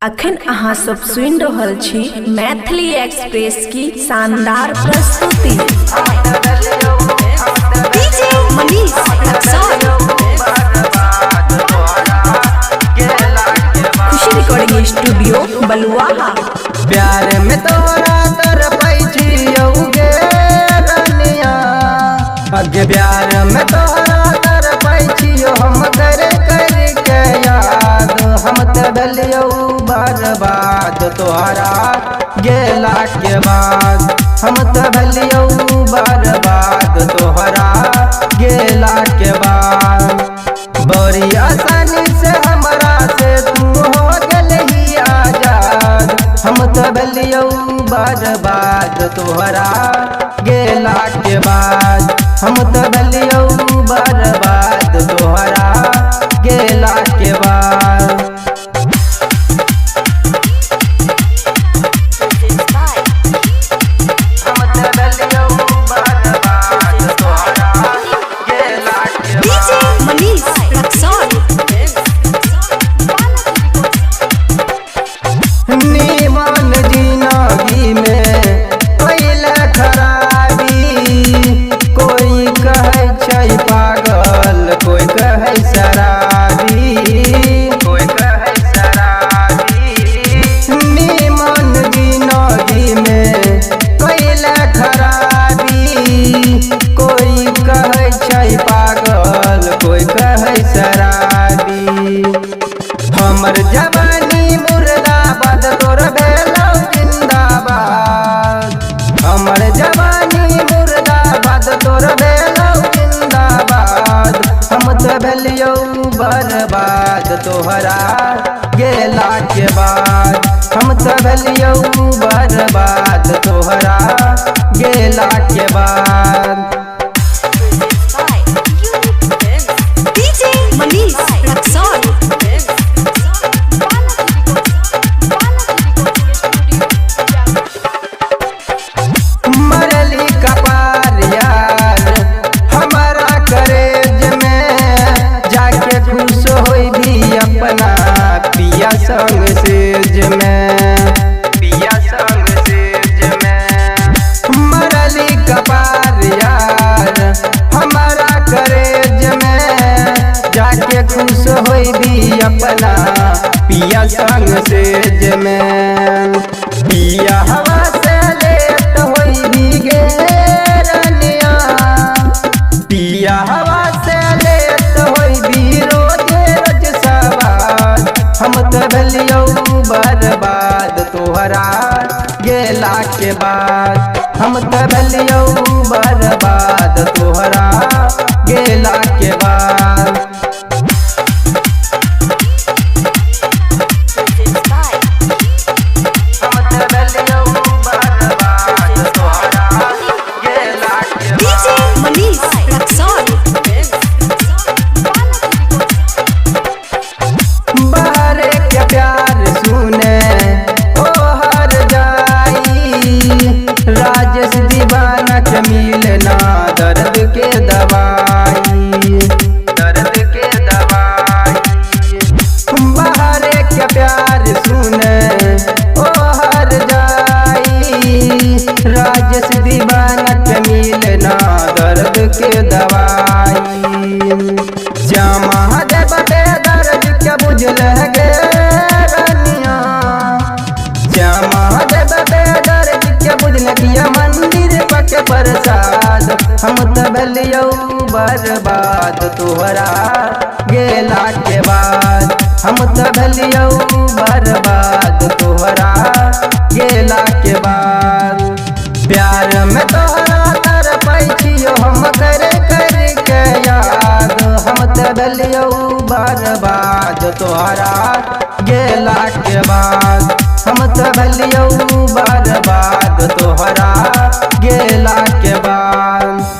अखन अहाँ सब सुन रहल छी मैथिली एक्सप्रेस की शानदार प्रस्तुति। डीजे मनीष खुशी रिकॉर्डिंग स्टूडियो बलुआहा। प्यार में तोरा तरपै छियौगे रनिया, अगे प्यार में तोरा तरपै छियौ हम करे करके याद। हम त भेलियौ बर्बाद तोहरा गेला के बाद, हम त भेलियौ बर्बाद तोहरा गेला के बाद। बड़ी आसानी से हमरा से तू हो गेलही आजाद, हम त भेलियौ बर्बाद तोहरा गेला के बाद। हम त भेलियौ बर्बाद तोहरा गेला के बाद। नीमन जिंदगी में पहले खराबी, कोई कहे छै पागल, कोई कहे शराबी, कोई कहे शराबी। नीमन जिंदगी में पहले खराबी, कोई कहे छै पागल, कोई कहे शराबी। हमर जवानी मुर्दाबाद तोर भेलौ जिंदाबाद, हमर जवानी मुर्दाबाद तोर भेलौ जिंदाबाद। हम त भेलियौ बर्बाद तोहरा गेला के बाद, हम त भेलियौ बर्बाद तोहरा गेला के बाद। डीजे मनीष मरली कपार यार हमारा करेज में, जाके खुश होई भी अपना पिया संग सेज में, पिया संग सेज में। मरली कपार यार हमारा करेज में, जाके खुश होई भी अपना पिया संग सेज में। पिया हवा से लेट होई भी गे रनिया, पिया हवा से लेट होई भी रोजे रोज सवार। हम त भेलियौ बर्बाद तोहरा गेला के बाद, हम त भेलियौ बर्बाद तोहरा गेला के बाद। बाहरे के प्यार सुने ओ हर जाई, राजेश दीवाना के मिलना दर्द के दवाई, दर्द के दवाई। बाहरे के प्यार सुने ओ हर जाई, राजेश दीवाना के मिलना दर्द के दवाई। जमा जब बेदर्द के बुझल गे रनिया, जमा जब बेदर्द के बुझल किया मंदिर पक प्रसाद। हम त भेलियौ बर्बाद तोहरा गेला के बाद, हम त भेलियौ बर्बाद तोहरा गेला के बाद। प्यार में तोहरा तरपै छियौ हम करे करके याद, हम त भेलियौ बर्बाद तोहरा गेला के बाद। हम त भेलियौ बर्बाद तोहरा गेला के बाद।